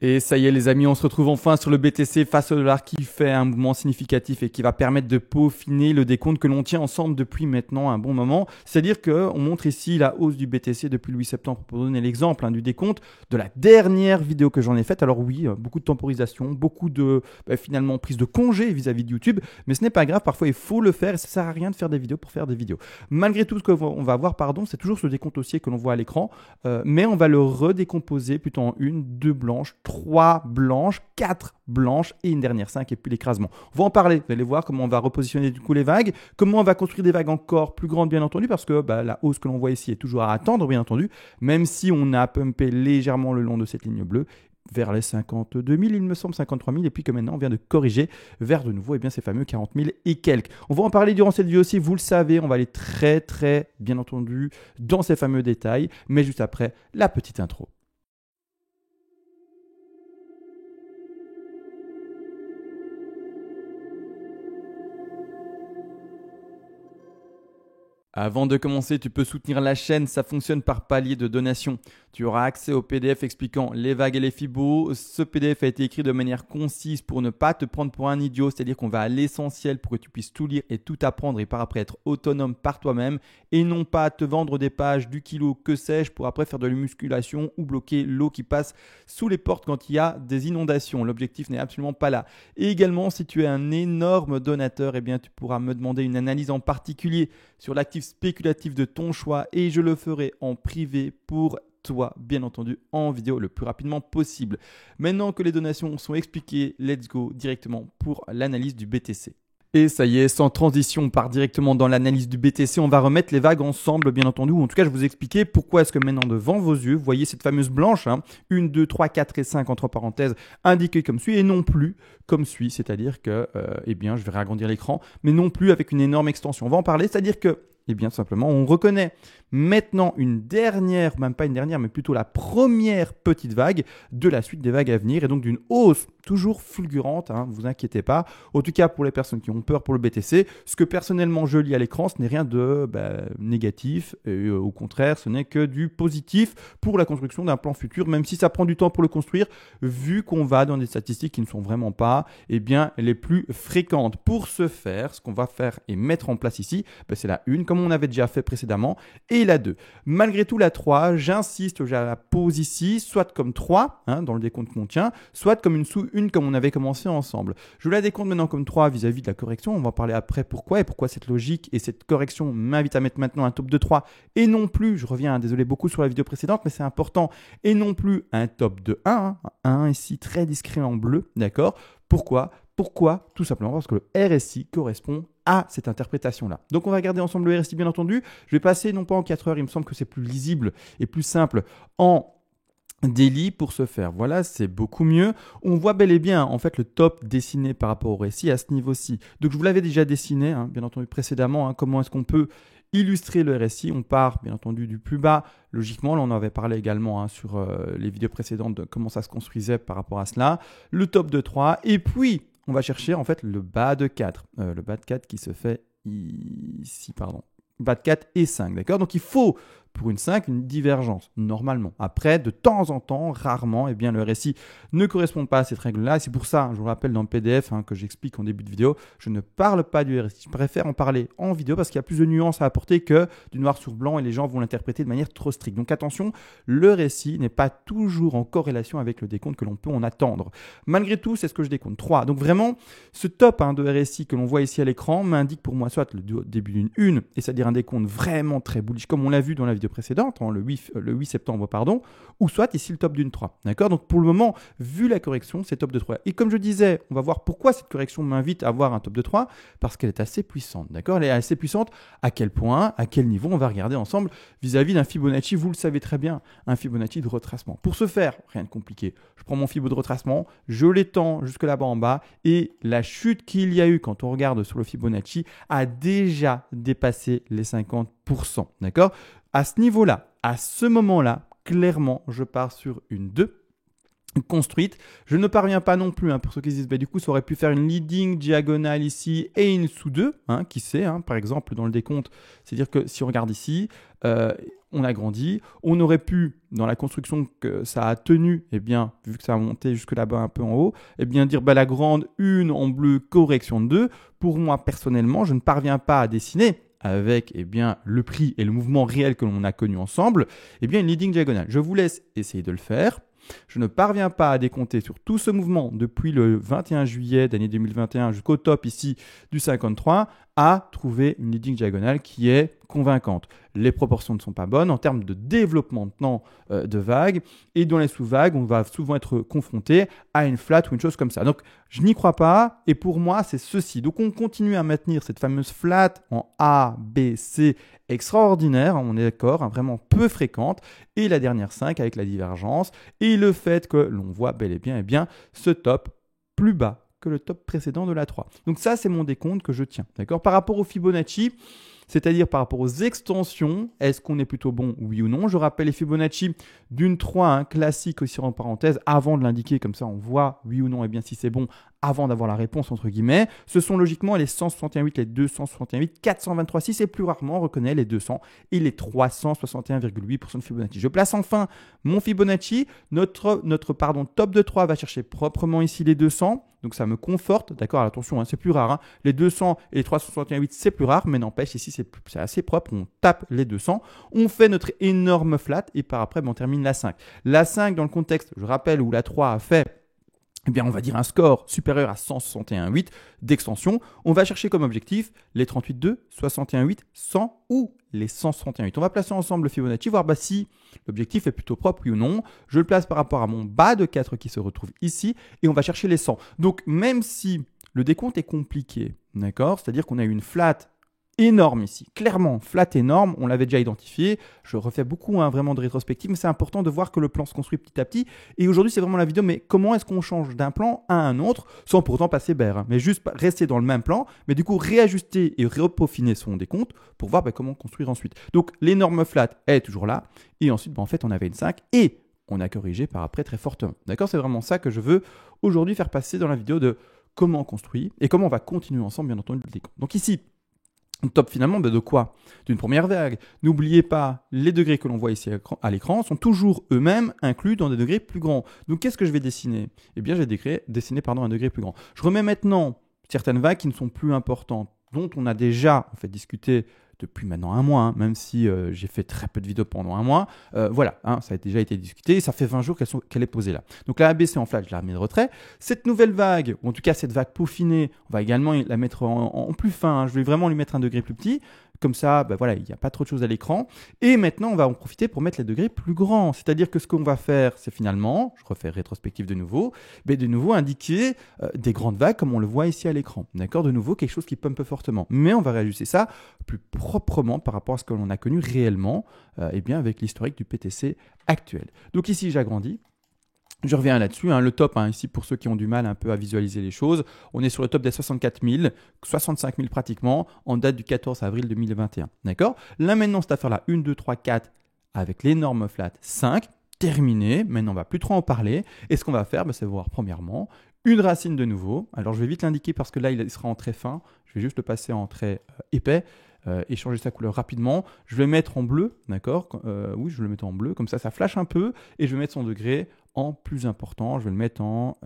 Et ça y est les amis, on se retrouve enfin sur le BTC face au dollar qui fait un mouvement significatif et qui va permettre de peaufiner le décompte que l'on tient ensemble depuis maintenant un bon moment. C'est-à-dire qu'on montre ici la hausse du BTC depuis le 8 septembre pour donner l'exemple du décompte de la dernière vidéo que j'en ai faite. Alors oui, beaucoup de temporisation, beaucoup de finalement prise de congé vis-à-vis de YouTube, mais ce n'est pas grave, parfois il faut le faire et ça sert à rien de faire des vidéos pour faire des vidéos. Malgré tout ce qu'on va voir, c'est toujours ce décompte haussier que l'on voit à l'écran, mais on va le redécomposer plutôt en une, deux blanches, 3 blanches, 4 blanches et une dernière 5 et puis l'écrasement. On va en parler, vous allez voir comment on va repositionner du coup les vagues, comment on va construire des vagues encore plus grandes bien entendu parce que la hausse que l'on voit ici est toujours à attendre bien entendu, même si on a pumpé légèrement le long de cette ligne bleue vers les 52 000, il me semble 53 000 et puis que maintenant on vient de corriger vers de nouveau ces fameux 40 000 et quelques. On va en parler durant cette vidéo aussi, vous le savez, on va aller très bien entendu dans ces fameux détails, mais juste après la petite intro. Avant de commencer, tu peux soutenir la chaîne, ça fonctionne par palier de donation. Tu auras accès au PDF expliquant les vagues et les fibos. Ce PDF a été écrit de manière concise pour ne pas te prendre pour un idiot, c'est-à-dire qu'on va à l'essentiel pour que tu puisses tout lire et tout apprendre et par après être autonome par toi-même et non pas te vendre des pages du kilo, que sais-je, pour après faire de la musculation ou bloquer l'eau qui passe sous les portes quand il y a des inondations. L'objectif n'est absolument pas là. Et également, si tu es un énorme donateur, tu pourras me demander une analyse en particulier sur l'actif spéculatif de ton choix et je le ferai en privé pour toi, bien entendu, en vidéo le plus rapidement possible. Maintenant que les donations sont expliquées, let's go directement pour l'analyse du BTC. Et ça y est, sans transition, on part directement dans l'analyse du BTC. On va remettre les vagues ensemble, bien entendu. Ou en tout cas, je vous expliquer pourquoi est-ce que maintenant, devant vos yeux, vous voyez cette fameuse blanche, 1, 2, 3, 4 et 5 entre parenthèses, indiquées comme suit et non plus comme suit. C'est-à-dire que, je vais réagrandir l'écran, mais non plus avec une énorme extension. On va en parler, c'est-à-dire que, simplement, on reconnaît maintenant une dernière, même pas une dernière, mais plutôt la première petite vague de la suite des vagues à venir et donc d'une hausse toujours fulgurante, ne vous inquiétez pas. En tout cas, pour les personnes qui ont peur pour le BTC, ce que personnellement je lis à l'écran, ce n'est rien de négatif et au contraire, ce n'est que du positif pour la construction d'un plan futur, même si ça prend du temps pour le construire, vu qu'on va dans des statistiques qui ne sont vraiment pas les plus fréquentes. Pour ce faire, ce qu'on va faire et mettre en place ici, c'est la 1, comme on avait déjà fait précédemment, et la 2. Malgré tout, la 3, j'insiste, je la pose ici, soit comme 3, dans le décompte qu'on tient, soit comme une sous-1 comme on avait commencé ensemble. Je la décompte maintenant comme 3 vis-à-vis de la correction. On va en parler après pourquoi et pourquoi cette logique et cette correction m'invite à mettre maintenant un top de 3 et non plus, je reviens, désolé beaucoup sur la vidéo précédente, mais c'est important, et non plus un top de 1, un ici très discret en bleu, d'accord? Pourquoi? Tout simplement parce que le RSI correspond à cette interprétation-là. Donc, on va regarder ensemble le RSI, bien entendu. Je vais passer non pas en 4 heures, il me semble que c'est plus lisible et plus simple en daily pour ce faire. Voilà, c'est beaucoup mieux. On voit bel et bien en fait le top dessiné par rapport au RSI à ce niveau-ci. Donc, je vous l'avais déjà dessiné, bien entendu précédemment, comment est-ce qu'on peut illustrer le RSI. On part bien entendu du plus bas. Logiquement, là on avait parlé également sur les vidéos précédentes de comment ça se construisait par rapport à cela. Le top de 3 et puis on va chercher en fait le bas de 4. Le bas de 4 qui se fait ici, bas de 4 et 5, d'accord? Donc il faut pour une 5 une divergence, normalement. Après, de temps en temps, rarement, le RSI ne correspond pas à cette règle-là. C'est pour ça, je vous rappelle dans le PDF que j'explique en début de vidéo, je ne parle pas du RSI. Je préfère en parler en vidéo parce qu'il y a plus de nuances à apporter que du noir sur blanc et les gens vont l'interpréter de manière trop stricte. Donc attention, le RSI n'est pas toujours en corrélation avec le décompte que l'on peut en attendre. Malgré tout, c'est ce que je décompte. 3. Donc vraiment, ce top de RSI que l'on voit ici à l'écran m'indique pour moi soit le début d'une 1, et c'est-à-dire un décompte vraiment très bullish, comme on l'a vu dans la vidéo précédente, le 8 septembre, ou soit ici le top d'une 3. D'accord? Donc pour le moment, vu la correction, c'est top de 3. Et comme je disais, on va voir pourquoi cette correction m'invite à avoir un top de 3, parce qu'elle est assez puissante. D'accord? Elle est assez puissante. À quel point, à quel niveau? On va regarder ensemble vis-à-vis d'un Fibonacci. Vous le savez très bien, un Fibonacci de retracement. Pour ce faire, rien de compliqué. Je prends mon Fibo de retracement, je l'étends jusque là-bas en bas, et la chute qu'il y a eu quand on regarde sur le Fibonacci a déjà dépassé les 50%. D'accord? À ce niveau-là, à ce moment-là, clairement, je pars sur une 2 construite. Je ne parviens pas non plus, pour ceux qui se disent, du coup, ça aurait pu faire une leading diagonale ici et une sous 2, qui sait, par exemple, dans le décompte. C'est-à-dire que si on regarde ici, on a grandi. On aurait pu, dans la construction que ça a tenu, eh bien, vu que ça a monté jusque là-bas un peu en haut, eh bien dire la grande 1 en bleu, correction de 2. Pour moi, personnellement, je ne parviens pas à dessiner avec eh bien, le prix et le mouvement réel que l'on a connu ensemble, eh bien, une leading diagonale. Je vous laisse essayer de le faire. Je ne parviens pas à décompter sur tout ce mouvement depuis le 21 juillet d'année 2021 jusqu'au top ici du 53 à trouver une leading diagonale qui est convaincante. Les proportions ne sont pas bonnes en termes de développement de temps de vague et dans les sous-vagues, on va souvent être confronté à une flat ou une chose comme ça. Donc, je n'y crois pas et pour moi, c'est ceci. Donc, on continue à maintenir cette fameuse flat en A, B, C extraordinaire, on est d'accord, vraiment peu fréquente et la dernière 5 avec la divergence et le fait que l'on voit bel et bien ce top plus bas que le top précédent de la 3. Donc ça, c'est mon décompte que je tiens. D'accord ? Par rapport au Fibonacci, c'est-à-dire par rapport aux extensions, est-ce qu'on est plutôt bon, oui ou non ? Je rappelle les Fibonacci d'une 3 classique aussi en parenthèse, avant de l'indiquer, comme ça on voit oui ou non, et bien si c'est bon, avant d'avoir la réponse entre guillemets. Ce sont logiquement les 161,8, les 268, 423,6 et plus rarement on reconnaît les 200 et les 361,8% de Fibonacci. Je place enfin mon Fibonacci. Notre top de 3 va chercher proprement ici les 200. Donc ça me conforte, d'accord, attention, hein, c'est plus rare. Hein. Les 200 et les 361,8, c'est plus rare, mais n'empêche, ici c'est assez propre. On tape les 200, on fait notre énorme flat et par après, on termine la 5. La 5, dans le contexte, je rappelle, où la 3 a fait, eh bien, on va dire un score supérieur à 161,8 d'extension. On va chercher comme objectif les 38,2, 61,8, 100 ou les 161,8. On va placer ensemble le Fibonacci, voir si l'objectif est plutôt propre, oui ou non. Je le place par rapport à mon bas de 4 qui se retrouve ici et on va chercher les 100. Donc, même si le décompte est compliqué, d'accord, c'est-à-dire qu'on a eu une flat énorme ici, clairement, flat énorme, on l'avait déjà identifié, je refais beaucoup vraiment de rétrospective, mais c'est important de voir que le plan se construit petit à petit, et aujourd'hui c'est vraiment la vidéo, mais comment est-ce qu'on change d'un plan à un autre, sans pourtant passer BR, mais juste rester dans le même plan, mais du coup réajuster et repeaufiner son décompte pour voir comment construire ensuite. Donc l'énorme flat est toujours là, et ensuite en fait on avait une 5, et on a corrigé par après très fortement. D'accord ? C'est vraiment ça que je veux aujourd'hui faire passer dans la vidéo de comment on construit, et comment on va continuer ensemble bien entendu le décompte. Donc ici, top finalement de quoi ? D'une première vague. N'oubliez pas, les degrés que l'on voit ici à l'écran sont toujours eux-mêmes inclus dans des degrés plus grands. Donc qu'est-ce que je vais dessiner ? Eh bien, je vais dessiner un degré plus grand. Je remets maintenant certaines vagues qui ne sont plus importantes, dont on a déjà en fait discuté depuis maintenant un mois, même si j'ai fait très peu de vidéos pendant un mois. Voilà, ça a déjà été discuté. Ça fait 20 jours qu'elle est posée là. Donc la ABC en flat, je la remets de retrait. Cette nouvelle vague, ou en tout cas cette vague peaufinée, on va également la mettre en plus fin. Je vais vraiment lui mettre un degré plus petit. Comme ça, voilà, il n'y a pas trop de choses à l'écran. Et maintenant, on va en profiter pour mettre les degrés plus grands. C'est-à-dire que ce qu'on va faire, c'est finalement, je refais rétrospective de nouveau, indiquer des grandes vagues comme on le voit ici à l'écran. D'accord ? De nouveau, quelque chose qui pumpe fortement. Mais on va réajuster ça plus proprement par rapport à ce que l'on a connu réellement avec l'historique du PTC actuel. Donc ici, j'agrandis. Je reviens là-dessus, le top, ici pour ceux qui ont du mal un peu à visualiser les choses, on est sur le top des 64 000, 65 000 pratiquement, en date du 14 avril 2021. D'accord ? Là maintenant, cette affaire-là, 1, 2, 3, 4, avec l'énorme flat 5, terminé, maintenant on ne va plus trop en parler, et ce qu'on va faire, c'est voir premièrement une racine de nouveau. Alors je vais vite l'indiquer parce que là il sera en trait fin, je vais juste le passer en trait épais, et changer sa couleur rapidement. Je vais mettre en bleu, d'accord ? Oui, je vais le mettre en bleu, comme ça flash un peu, et je vais mettre son degré en plus important, je vais le mettre en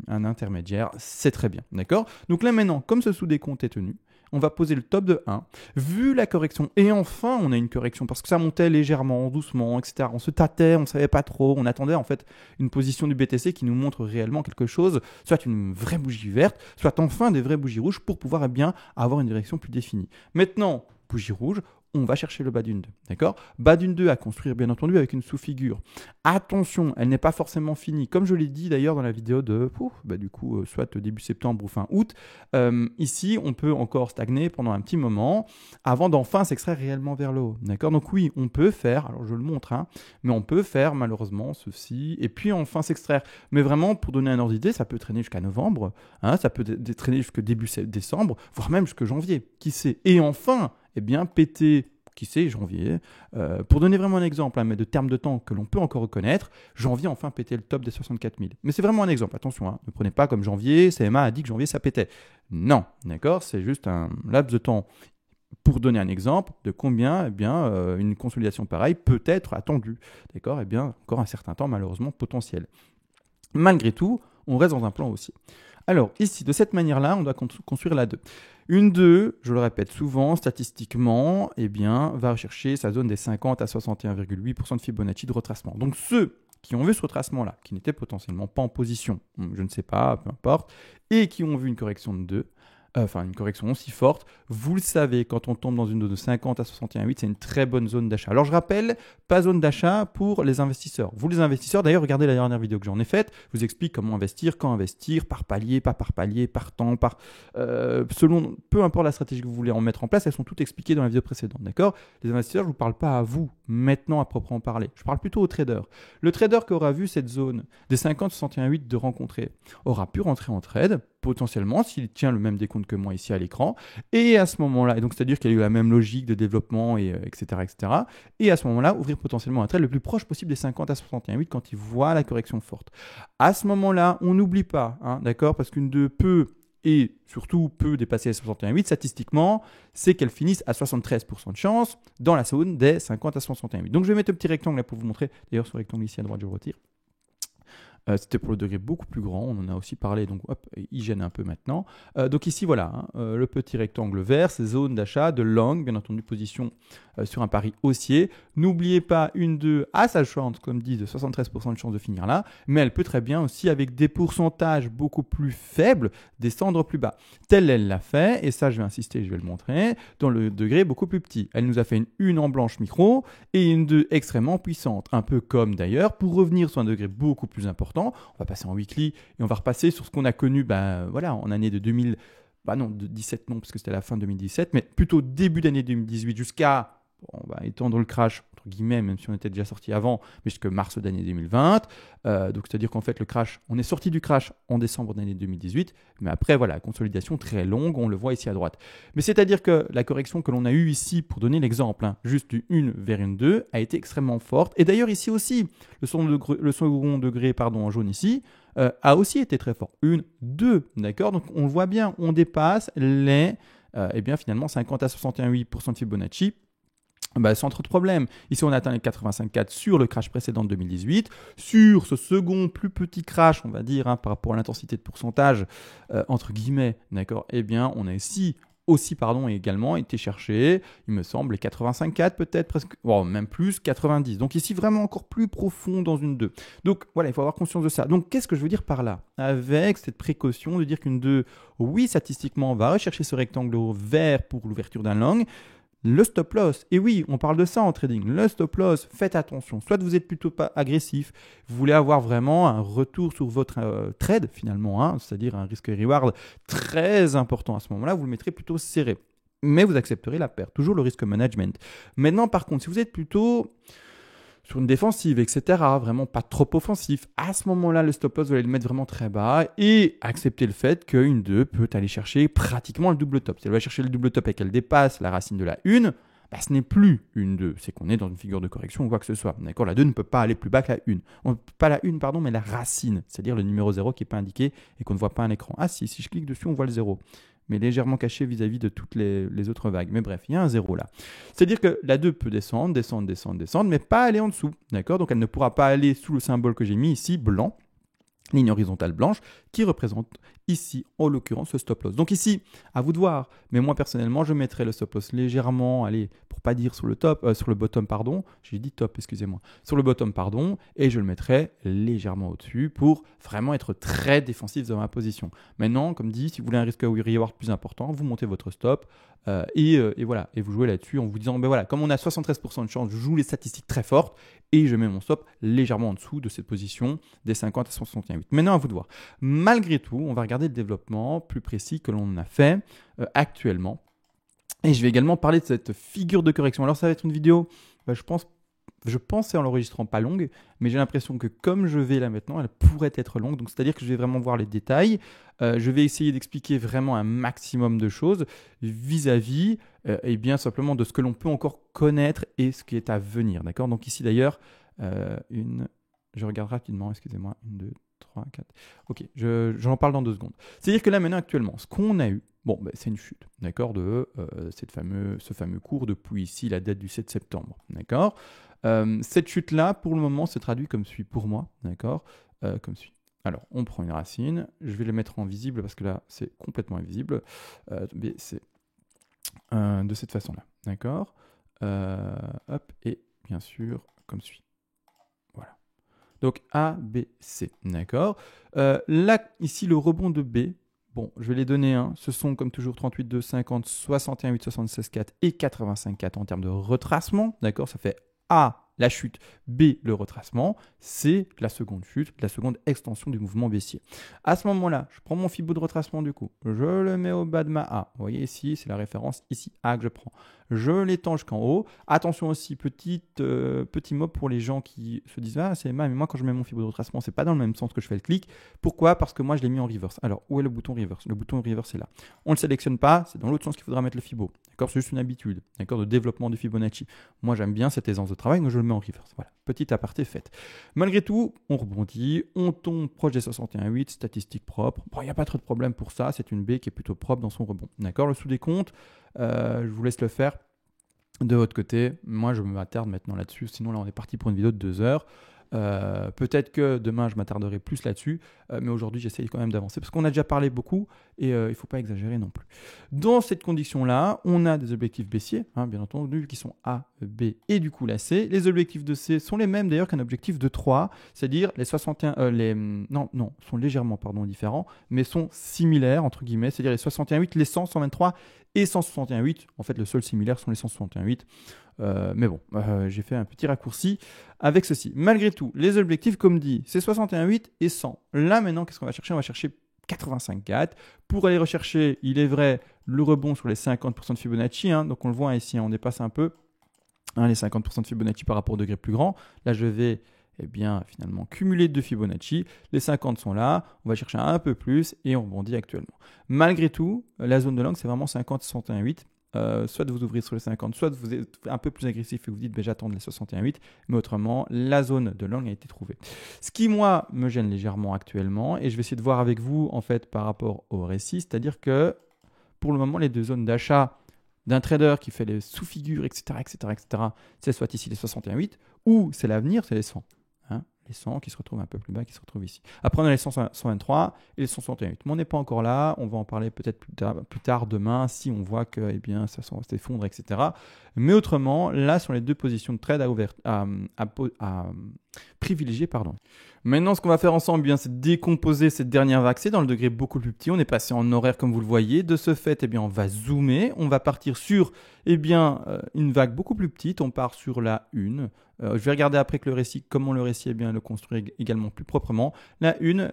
un intermédiaire, c'est très bien, d'accord ? Donc là maintenant, comme ce sous-décompte est tenu, on va poser le top de 1, vu la correction, et enfin on a une correction, parce que ça montait légèrement, doucement, etc. On se tâtait, on ne savait pas trop, on attendait en fait une position du BTC qui nous montre réellement quelque chose, soit une vraie bougie verte, soit enfin des vraies bougies rouges pour pouvoir avoir une direction plus définie. Maintenant, bougie rouge, on va chercher le bas d'une 2, d'accord ? Bas d'une 2 à construire bien entendu avec une sous-figure. Attention, elle n'est pas forcément finie. Comme je l'ai dit d'ailleurs dans la vidéo de, soit début septembre ou fin août, ici on peut encore stagner pendant un petit moment avant d'enfin s'extraire réellement vers le haut, d'accord ? Donc oui, on peut faire, alors je le montre, mais on peut faire malheureusement ceci et puis enfin s'extraire. Mais vraiment, pour donner un ordre d'idée, ça peut traîner jusqu'à novembre, ça peut traîner jusqu'à début décembre, voire même jusqu'à janvier, qui sait ? Et enfin, péter, qui sait, janvier, pour donner vraiment un exemple, mais de termes de temps que l'on peut encore reconnaître, janvier enfin péter le top des 64 000. Mais c'est vraiment un exemple, attention, ne prenez pas comme janvier, CMA a dit que janvier ça pétait. Non, d'accord, c'est juste un laps de temps Pour donner un exemple de combien une consolidation pareille peut être attendue. D'accord? Encore un certain temps, malheureusement, potentiel. Malgré tout, on reste dans un plan haussier. Alors, ici, de cette manière-là, on doit construire la 2. Une 2, je le répète souvent, statistiquement, va rechercher sa zone des 50 à 61,8% de Fibonacci de retracement. Donc, ceux qui ont vu ce retracement-là, qui n'étaient potentiellement pas en position, je ne sais pas, peu importe, et qui ont vu une correction de 2, une correction aussi forte, vous le savez, quand on tombe dans une zone de 50 à 61,8, c'est une très bonne zone d'achat. Alors je rappelle, pas zone d'achat pour les investisseurs. Vous les investisseurs, d'ailleurs, regardez la dernière vidéo que j'en ai faite, je vous explique comment investir, quand investir, par palier, pas par palier, par temps, selon, peu importe la stratégie que vous voulez en mettre en place, elles sont toutes expliquées dans la vidéo précédente, d'accord? Les investisseurs, je ne vous parle pas à vous, maintenant à proprement parler. Je parle plutôt aux traders. Le trader qui aura vu cette zone des 50 à 61,8 de rencontrer aura pu rentrer en trade, potentiellement, s'il tient le même décompte que moi ici à l'écran, et à ce moment-là, et donc c'est-à-dire qu'il y a eu la même logique de développement, etc., etc., et à ce moment-là, ouvrir potentiellement un trade le plus proche possible des 50 à 61,8 quand il voit la correction forte. À ce moment-là, on n'oublie pas, d'accord, parce qu'une 2 peut, et surtout peut dépasser les 61,8, statistiquement, c'est qu'elle finisse à 73% de chance dans la zone des 50 à 61,8. Donc je vais mettre le petit rectangle là pour vous montrer, d'ailleurs ce rectangle ici à droite, je le retire. C'était pour le degré beaucoup plus grand, on en a aussi parlé, donc hop, il gêne un peu maintenant. Donc ici, voilà, le petit rectangle vert, c'est zone d'achat de long, bien entendu, position sur un pari haussier. N'oubliez pas, une 2 a sa chance, comme dit, de 73% de chance de finir là, mais elle peut très bien aussi, avec des pourcentages beaucoup plus faibles, descendre plus bas. Telle elle l'a fait, et ça je vais insister, je vais le montrer, dans le degré beaucoup plus petit. Elle nous a fait une en blanche micro et une 2 extrêmement puissante, un peu comme d'ailleurs, pour revenir sur un degré beaucoup plus important, on va passer en weekly et on va repasser sur ce qu'on a connu en année de 2000, de 17 non, parce que c'était la fin 2017, mais plutôt début d'année 2018 jusqu'à, on va étendre le crash, entre guillemets, même si on était déjà sorti avant, mais jusqu'à mars d'année 2020. Donc c'est-à-dire qu'en fait, le crash, on est sorti du crash en décembre d'année 2018, mais après, voilà, consolidation très longue, on le voit ici à droite. Mais c'est-à-dire que la correction que l'on a eue ici, pour donner l'exemple, juste du 1 vers une 2, a été extrêmement forte. Et d'ailleurs, ici aussi, le second degré en jaune ici, a aussi été très fort. 1, 2, d'accord? Donc on le voit bien, on dépasse les, finalement, 50 à 61,8% de Fibonacci. Sans trop de problème. Ici, on atteint les 85,4 sur le crash précédent de 2018. Sur ce second plus petit crash, on va dire, par rapport à l'intensité de pourcentage, entre guillemets, d'accord, on a également été chercher, il me semble, les 85,4 peut-être, presque, même plus, 90. Donc ici, vraiment encore plus profond dans une 2. Donc voilà, il faut avoir conscience de ça. Donc qu'est-ce que je veux dire par là? Avec cette précaution de dire qu'une 2, oui, statistiquement, on va rechercher ce rectangle vert pour l'ouverture d'un long. Le stop loss, et oui, on parle de ça en trading, le stop loss, faites attention, soit vous êtes plutôt pas agressif, vous voulez avoir vraiment un retour sur votre trade finalement, c'est-à-dire un risque reward très important à ce moment-là, vous le mettrez plutôt serré, mais vous accepterez la perte, toujours le risque management. Maintenant par contre, si vous êtes plutôt sur une défensive, etc., vraiment pas trop offensif, à ce moment-là, le stop loss, vous allez le mettre vraiment très bas et accepter le fait qu'une 2 peut aller chercher pratiquement le double top. Si elle va chercher le double top et qu'elle dépasse la racine de la 1, ce n'est plus une 2, c'est qu'on est dans une figure de correction ou quoi que ce soit. D'accord, la 2 ne peut pas aller plus bas que la 1. Pas la 1, pardon, mais la racine, c'est-à-dire le numéro 0 qui n'est pas indiqué et qu'on ne voit pas à l'écran. Ah si je clique dessus, on voit le 0. Mais légèrement caché vis-à-vis de toutes les autres vagues. Mais bref, il y a un 0 là. C'est-à-dire que la 2 peut descendre, mais pas aller en dessous. D'accord? Donc elle ne pourra pas aller sous le symbole que j'ai mis ici, blanc, ligne horizontale blanche, qui représente ici, en l'occurrence, le stop loss. Donc ici, à vous de voir. Mais moi, personnellement, je mettrai le stop loss légèrement, allez, pour pas dire sur le bottom, pardon. J'ai dit top, excusez-moi. Sur le bottom, pardon. Et je le mettrai légèrement au-dessus pour vraiment être très défensif dans ma position. Maintenant, comme dit, si vous voulez un risque reward plus important, vous montez votre stop et voilà. Et vous jouez là-dessus en vous disant, comme on a 73% de chance, je joue les statistiques très fortes et je mets mon stop légèrement en dessous de cette position des 50 à 61,8. Maintenant, à vous de voir. Malgré tout, on va regarder le développement plus précis que l'on a fait actuellement. Et je vais également parler de cette figure de correction. Alors, ça va être une vidéo, je pensais en l'enregistrant pas longue, mais j'ai l'impression que comme je vais là maintenant, elle pourrait être longue. Donc, c'est-à-dire que je vais vraiment voir les détails. Je vais essayer d'expliquer vraiment un maximum de choses vis-à-vis simplement de ce que l'on peut encore connaître et ce qui est à venir. D'accord? Donc ici d'ailleurs, je regarde rapidement, excusez-moi, 1, 2, 3, 4. Ok, j'en parle dans 2 secondes. C'est-à-dire que là maintenant actuellement, ce qu'on a eu, Bon, ben, c'est une chute, d'accord, de ce fameux cours depuis ici la date du 7 septembre, d'accord. Cette chute-là, pour le moment, se traduit comme suit pour moi, d'accord, comme suit. Alors, on prend une racine, je vais le mettre en visible parce que là, c'est complètement invisible, mais c'est de cette façon-là, d'accord. Hop, et bien sûr, comme suit. Voilà. Donc A, B, C, d'accord. Là, ici, le rebond de B, bon, je vais les donner, hein. Ce sont comme toujours 38, 2, 50, 61, 8, 76, 4 et 85, 4 en termes de retracement, d'accord. Ça fait A, la chute, B, le retracement, C, la seconde chute, la seconde extension du mouvement baissier. À ce moment-là, je prends mon Fibon de retracement du coup, je le mets au bas de ma A. Vous voyez ici, c'est la référence ici A que je prends. Je l'étends jusqu'en haut. Attention aussi, petit mot pour les gens qui se disent « Ah, c'est mal, mais moi quand je mets mon Fibon de retracement, c'est pas dans le même sens que je fais le clic. » Pourquoi? Parce que moi, je l'ai mis en reverse. Alors, où est le bouton reverse? Le bouton reverse est là. On ne le sélectionne pas, c'est dans l'autre sens qu'il faudra mettre le Fibo. D'accord? C'est juste une habitude, d'accord, de développement du Fibonacci. Moi, j'aime bien cette aisance de travail, donc je le mets en reverse. Voilà, petit aparté fait. Malgré tout, on rebondit, on tombe proche des 61,8, statistique propre. Bon, il n'y a pas trop de problème pour ça, c'est une baie qui est plutôt propre dans son rebond. D'accord? Le sous-décompte, je vous laisse le faire de votre côté. Moi, je m'attarde maintenant là-dessus, sinon là, on est parti pour une vidéo de 2 heures. Peut-être que demain je m'attarderai plus là-dessus, mais aujourd'hui j'essaye quand même d'avancer parce qu'on a déjà parlé beaucoup et il ne faut pas exagérer non plus. Dans cette condition-là, on a des objectifs baissiers, hein, bien entendu, qui sont A, B et du coup la C. Les objectifs de C sont les mêmes d'ailleurs qu'un objectif de 3, c'est-à-dire les 61, sont légèrement différents, mais sont similaires entre guillemets, c'est-à-dire les 61,8, les 100, 123 et 161,8. En fait, le seul similaire sont les 161,8. Mais bon, j'ai fait un petit raccourci avec ceci. Malgré tout, les objectifs, comme dit, c'est 61,8 et 100. Là, maintenant, qu'est-ce qu'on va chercher? On va chercher 85,4. Pour aller rechercher, il est vrai, le rebond sur les 50% de Fibonacci. Hein, donc, on le voit ici, on dépasse un peu les 50% de Fibonacci par rapport au degré plus grand. Là, je vais finalement cumuler 2 Fibonacci. Les 50 sont là. On va chercher un peu plus et on rebondit actuellement. Malgré tout, la zone de l'angle, c'est vraiment 50, 61,8. Soit vous ouvrez sur les 50, soit vous êtes un peu plus agressif et vous dites j'attends les 61,8, mais autrement, la zone de l'angle a été trouvée. Ce qui, moi, me gêne légèrement actuellement, et je vais essayer de voir avec vous, en fait, par rapport au récit, c'est-à-dire que, pour le moment, les deux zones d'achat d'un trader qui fait les sous-figures, etc., c'est soit ici les 61,8, ou c'est l'avenir, c'est les 100. Hein, les 100 qui se retrouvent un peu plus bas, qui se retrouvent ici. Après, on a les 123 et les 161,8. Mais on n'est pas encore là. On va en parler peut-être plus tard demain si on voit que ça s'effondre, etc. Mais autrement, là sont les deux positions de trade à privilégier. Maintenant, ce qu'on va faire ensemble, c'est décomposer cette dernière vague C dans le degré beaucoup plus petit. On est passé en horaire comme vous le voyez. De ce fait, on va zoomer. On va partir sur une vague beaucoup plus petite. On part sur la 1. Je vais regarder après que comment le récit le construire également plus proprement. La 1,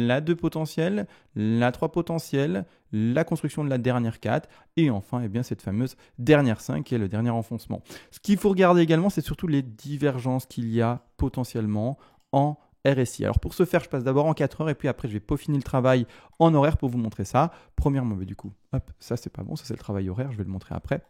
la 2 potentielle, la 3 potentielle, la construction de la dernière 4 et enfin cette fameuse dernière 5 qui est le dernier enfoncement. Ce qu'il faut regarder également, c'est surtout les divergences qu'il y a potentiellement en RSI. Alors pour ce faire, je passe d'abord en 4 heures et puis après je vais peaufiner le travail en horaire pour vous montrer ça. Premièrement, du coup, hop, ça c'est pas bon, ça c'est le travail horaire, je vais le montrer après.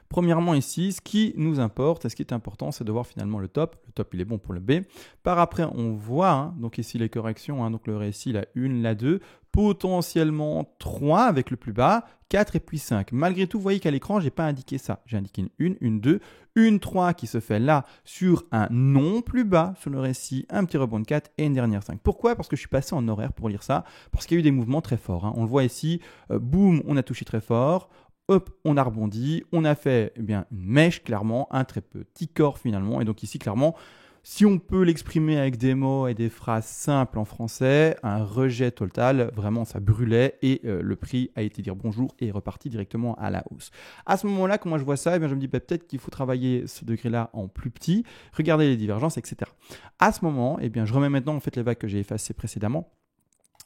Premièrement ici, ce qui nous importe, et ce qui est important, c'est de voir finalement le top. Le top, il est bon pour le B. Par après, on voit, donc ici les corrections, donc le récit, la 1, la 2, potentiellement 3 avec le plus bas, 4 et puis 5. Malgré tout, vous voyez qu'à l'écran, je n'ai pas indiqué ça. J'ai indiqué une 1, une 2, une 3 qui se fait là sur un non plus bas sur le récit, un petit rebond de 4 et une dernière 5. Pourquoi? Parce que je suis passé en horaire pour lire ça, parce qu'il y a eu des mouvements très forts. Hein. On le voit ici, boum, on a touché très fort. Hop, on a rebondi, on a fait une mèche clairement, un très petit corps finalement. Et donc ici clairement, si on peut l'exprimer avec des mots et des phrases simples en français, un rejet total, vraiment ça brûlait et le prix a été dire bonjour et est reparti directement à la hausse. À ce moment-là, quand moi je vois ça, je me dis peut-être qu'il faut travailler ce degré-là en plus petit, regarder les divergences, etc. À ce moment, je remets maintenant en fait les vagues que j'ai effacées précédemment.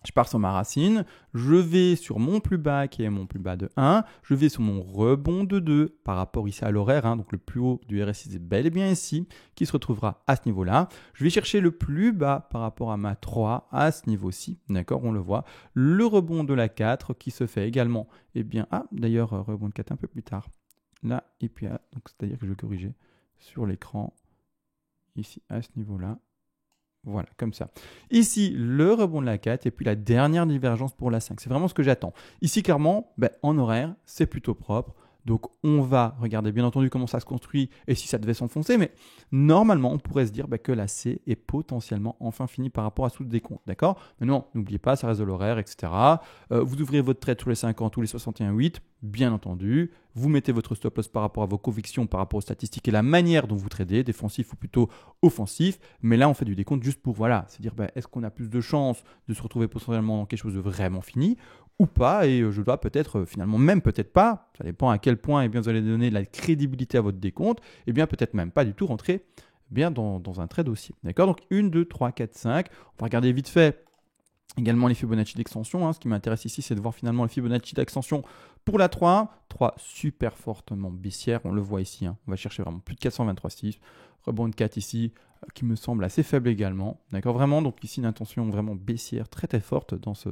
Je pars sur ma racine, je vais sur mon plus bas qui est mon plus bas de 1, je vais sur mon rebond de 2 par rapport ici à l'horaire, donc le plus haut du RSI c'est bel et bien ici, qui se retrouvera à ce niveau-là. Je vais chercher le plus bas par rapport à ma 3 à ce niveau-ci, d'accord, on le voit. Le rebond de la 4 qui se fait également, d'ailleurs rebond de 4 un peu plus tard, là et puis donc c'est-à-dire que je vais corriger sur l'écran, ici à ce niveau-là. Voilà, comme ça. Ici, le rebond de la 4 et puis la dernière divergence pour la 5. C'est vraiment ce que j'attends. Ici, clairement, en horaire, c'est plutôt propre. Donc, on va regarder bien entendu comment ça se construit et si ça devait s'enfoncer. Mais normalement, on pourrait se dire que la C est potentiellement enfin finie par rapport à sous le décompte. D'accord? Mais non, n'oubliez pas, ça reste de l'horaire, etc. Vous ouvrez votre trade sur les 50 ou les 61,8, bien entendu. Vous mettez votre stop loss par rapport à vos convictions, par rapport aux statistiques et la manière dont vous tradez, défensif ou plutôt offensif. Mais là, on fait du décompte juste pour, voilà, c'est dire est-ce qu'on a plus de chances de se retrouver potentiellement dans quelque chose de vraiment fini ou pas, et je dois peut-être, finalement même peut-être pas, ça dépend à quel point vous allez donner de la crédibilité à votre décompte, et bien peut-être même pas du tout rentrer bien dans un trade aussi. D'accord? Donc 1, 2, 3, 4, 5. On va regarder vite fait également les Fibonacci d'extension. Ce qui m'intéresse ici, c'est de voir finalement les Fibonacci d'extension pour la 3. 3 super fortement baissière, on le voit ici. On va chercher vraiment plus de 423,6. Rebond de 4 ici, qui me semble assez faible également. D'accord? Vraiment, donc ici une intention vraiment baissière très très forte dans ce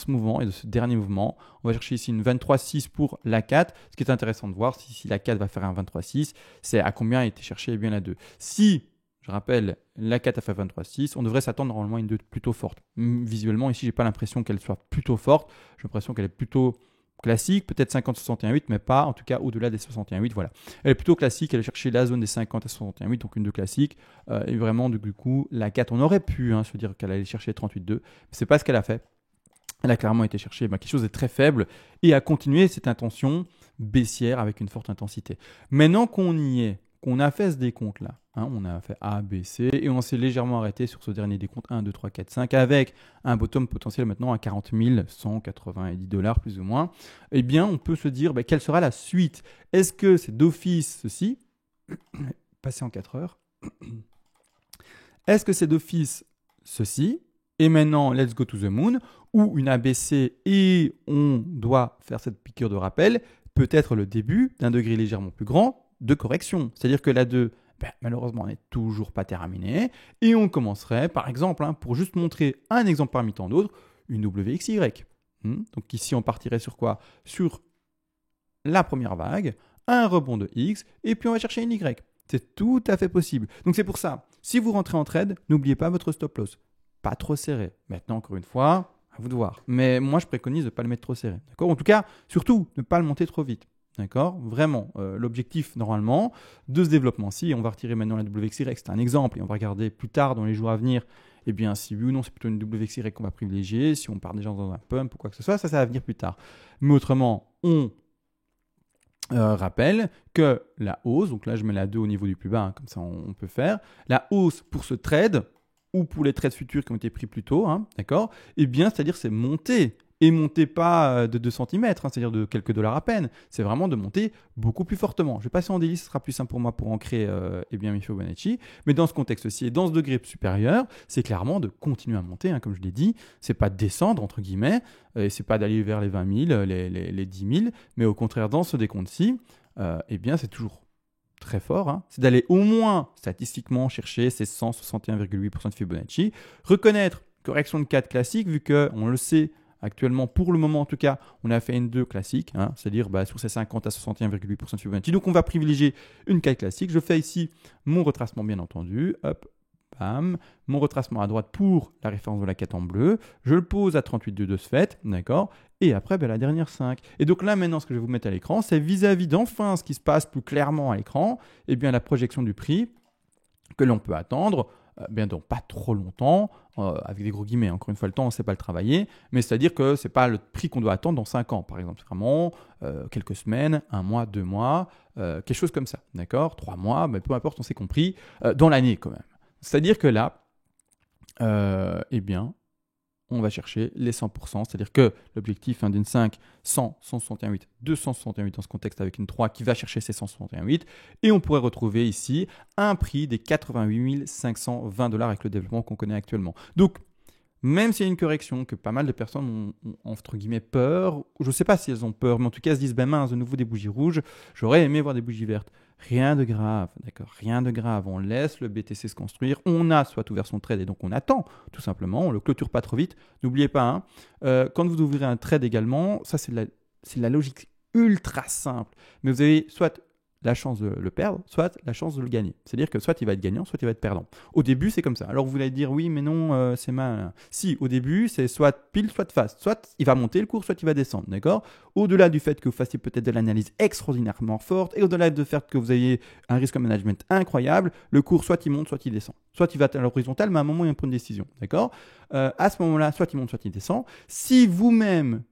mouvement et de ce dernier mouvement. On va chercher ici une 23,6 pour la 4. Ce qui est intéressant de voir, si la 4 va faire un 23,6, c'est à combien a été cherché bien la 2. Si, je rappelle, la 4 a fait 23,6, on devrait s'attendre normalement à une 2 plutôt forte. Visuellement, ici, je n'ai pas l'impression qu'elle soit plutôt forte. J'ai l'impression qu'elle est plutôt classique, peut-être 50-61,8, mais pas en tout cas au-delà des 61,8. Voilà. Elle est plutôt classique, elle a cherché la zone des 50 à 61,8, donc une 2 classique. Et vraiment, du coup, la 4, on aurait pu se dire qu'elle allait chercher 38,2, mais ce n'est pas ce qu'elle a fait. Elle a clairement été chercher quelque chose de très faible et a continué cette intention baissière avec une forte intensité. Maintenant qu'on y est, qu'on a fait ce décompte-là, on a fait A, B, C et on s'est légèrement arrêté sur ce dernier décompte 1, 2, 3, 4, 5 avec un bottom potentiel maintenant à 40 190 $ plus ou moins, eh bien on peut se dire quelle sera la suite. Est-ce que c'est d'office ceci, passer en 4 heures, est-ce que c'est d'office ceci et maintenant let's go to the moon, ou une ABC et on doit faire cette piqûre de rappel, peut-être le début d'un degré légèrement plus grand de correction. C'est-à-dire que la 2, malheureusement, n'est toujours pas terminée. Et on commencerait, par exemple, pour juste montrer un exemple parmi tant d'autres, une WXY. Donc ici, on partirait sur quoi? Sur la première vague, un rebond de X, et puis on va chercher une Y. C'est tout à fait possible. Donc c'est pour ça, si vous rentrez en trade, n'oubliez pas votre stop loss. Pas trop serré. Maintenant, encore une fois, à vous de voir. Mais moi, je préconise de ne pas le mettre trop serré. D'accord? En tout cas, surtout, ne pas le monter trop vite. D'accord? Vraiment, l'objectif, normalement, de ce développement-ci, on va retirer maintenant la WXY, c'est un exemple, et on va regarder plus tard, dans les jours à venir, si oui ou non, c'est plutôt une WXY qu'on va privilégier, si on part déjà dans un pump ou quoi que ce soit, ça va venir plus tard. Mais autrement, on rappelle que la hausse, donc là, je mets la 2 au niveau du plus bas, comme ça, on peut faire, la hausse pour ce trade, ou pour les trades futurs qui ont été pris plus tôt, d'accord? Eh bien, c'est-à-dire c'est monter. Et monter pas de 2 cm, c'est-à-dire de quelques dollars à peine. C'est vraiment de monter beaucoup plus fortement. Je vais passer en délit, ce sera plus simple pour moi pour ancrer mes Fibonacci. Mais dans ce contexte-ci et dans ce degré supérieur, c'est clairement de continuer à monter, comme je l'ai dit. C'est pas de descendre, entre guillemets, et c'est pas d'aller vers les 20 000, les 10 000, mais au contraire, dans ce décompte-ci, c'est toujours très fort, c'est d'aller au moins statistiquement chercher ces 161,8% de Fibonacci, reconnaître correction de 4 classique, vu qu'on le sait actuellement, pour le moment en tout cas, on a fait une 2 classique, c'est-à-dire sur ces 50 à 61,8% de Fibonacci. Donc on va privilégier une 4 classique. Je fais ici mon retracement bien entendu, hop, bam, mon retracement à droite pour la référence de la 4 en bleu, je le pose à 38,2 de ce fait, d'accord? Et après, la dernière 5. Et donc là, maintenant, ce que je vais vous mettre à l'écran, c'est vis-à-vis d'enfin ce qui se passe plus clairement à l'écran, la projection du prix que l'on peut attendre, dans pas trop longtemps, avec des gros guillemets. Encore une fois, le temps, on ne sait pas le travailler, mais c'est-à-dire que ce n'est pas le prix qu'on doit attendre dans 5 ans, par exemple. C'est vraiment quelques semaines, 1 mois, 2 mois, quelque chose comme ça, d'accord? 3 mois, mais peu importe, on s'est compris, dans l'année quand même. C'est-à-dire que là, on va chercher les 100%, c'est-à-dire que l'objectif d'une 5, 100, 161,8, 261,8 dans ce contexte avec une 3 qui va chercher ces 161,8 et on pourrait retrouver ici un prix des 88 520 $ avec le développement qu'on connaît actuellement. Donc, même s'il y a une correction, que pas mal de personnes ont entre guillemets peur, je ne sais pas si elles ont peur, mais en tout cas elles se disent mince, de nouveau des bougies rouges, j'aurais aimé voir des bougies vertes. Rien de grave, d'accord, rien de grave. On laisse le BTC se construire, on a soit ouvert son trade et donc on attend tout simplement, on ne le clôture pas trop vite. N'oubliez pas, quand vous ouvrez un trade également, ça c'est de la logique ultra simple, mais vous avez soit la chance de le perdre, soit la chance de le gagner. C'est-à-dire que soit il va être gagnant, soit il va être perdant. Au début, c'est comme ça. Alors vous allez dire oui, mais non, c'est mal. Si, au début, c'est soit pile, soit face. Soit il va monter le cours, soit il va descendre, d'accord? Au-delà du fait que vous fassiez peut-être de l'analyse extraordinairement forte, et au-delà du fait que vous ayez un risque management incroyable, le cours, soit il monte, soit il descend. Soit il va à l'horizontale, mais à un moment, il va prendre une décision, d'accord? À ce moment-là, soit il monte, soit il descend. Si vous-même,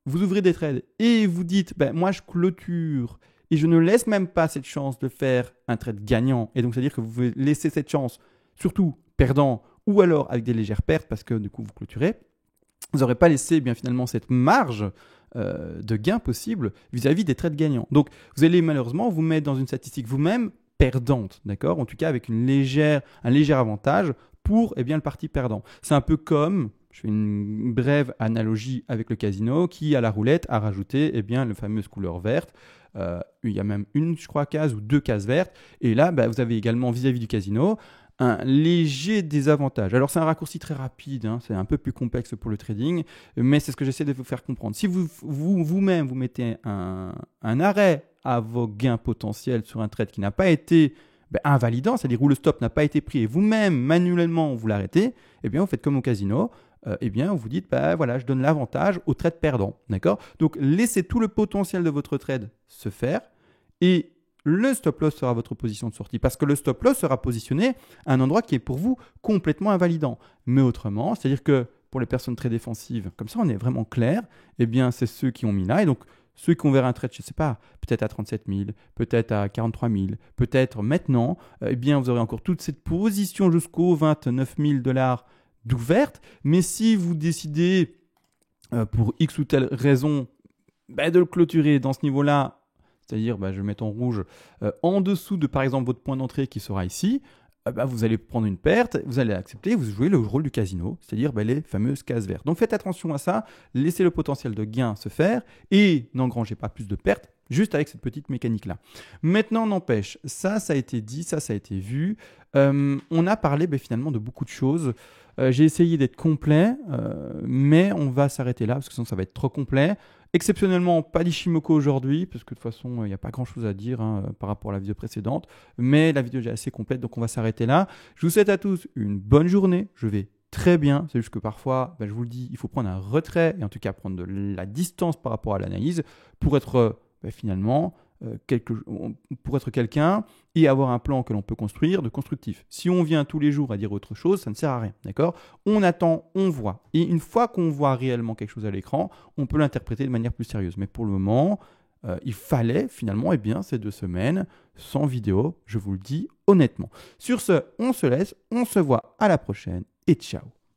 vous ouvrez des trades et vous dites, moi, je clôture et je ne laisse même pas cette chance de faire un trade gagnant. Et donc, c'est-à-dire que vous pouvez laisser cette chance, surtout perdant ou alors avec des légères pertes parce que du coup, vous clôturez. Vous n'aurez pas laissé bien finalement cette marge de gain possible vis-à-vis des trades gagnants. Donc, vous allez malheureusement vous mettre dans une statistique vous-même perdante, d'accord? En tout cas, avec un léger avantage pour le parti perdant. C'est un peu comme, je fais une brève analogie avec le casino, qui à la roulette a rajouté le fameuse couleur verte. Il y a même une, je crois, case ou 2 cases vertes. Et là, vous avez également vis-à-vis du casino un léger désavantage. Alors, c'est un raccourci très rapide, c'est un peu plus complexe pour le trading, mais c'est ce que j'essaie de vous faire comprendre. Si vous-même, vous mettez un arrêt à vos gains potentiels sur un trade qui n'a pas été invalidant, c'est-à-dire où le stop n'a pas été pris et vous-même, manuellement, vous l'arrêtez, vous faites comme au casino, vous vous dites, je donne l'avantage au trade perdant, d'accord? Donc, laissez tout le potentiel de votre trade se faire et le stop loss sera votre position de sortie parce que le stop loss sera positionné à un endroit qui est pour vous complètement invalidant. Mais autrement, c'est-à-dire que pour les personnes très défensives, comme ça on est vraiment clair, c'est ceux qui ont mis là. Et donc, ceux qui ont ouvert un trade, je ne sais pas, peut-être à 37 000, peut-être à 43 000, peut-être maintenant, vous aurez encore toute cette position jusqu'aux 29 000 $ d'ouverte. Mais si vous décidez, pour X ou telle raison, de le clôturer dans ce niveau-là, c'est-à-dire, je vais mettre en rouge, en dessous de, par exemple, votre point d'entrée qui sera ici, vous allez prendre une perte, vous allez accepter, vous jouez le rôle du casino, c'est-à-dire les fameuses cases vertes. Donc, faites attention à ça, laissez le potentiel de gain se faire et n'engrangez pas plus de pertes, juste avec cette petite mécanique-là. Maintenant, n'empêche, ça a été dit, ça a été vu. On a parlé finalement de beaucoup de choses. J'ai essayé d'être complet, mais on va s'arrêter là parce que sinon ça va être trop complet. Exceptionnellement, pas d'Ishimoku aujourd'hui, parce que de toute façon, il n'y a pas grand-chose à dire par rapport à la vidéo précédente. Mais la vidéo est déjà assez complète, donc on va s'arrêter là. Je vous souhaite à tous une bonne journée. Je vais très bien. C'est juste que parfois, je vous le dis, il faut prendre un retrait et en tout cas prendre de la distance par rapport à l'analyse pour être finalement pour être quelqu'un et avoir un plan que l'on peut construire de constructif. Si on vient tous les jours à dire autre chose, ça ne sert à rien, d'accord? On attend, on voit. Et une fois qu'on voit réellement quelque chose à l'écran, on peut l'interpréter de manière plus sérieuse. Mais pour le moment, il fallait finalement ces 2 semaines sans vidéo, je vous le dis honnêtement. Sur ce, on se laisse, on se voit à la prochaine et ciao.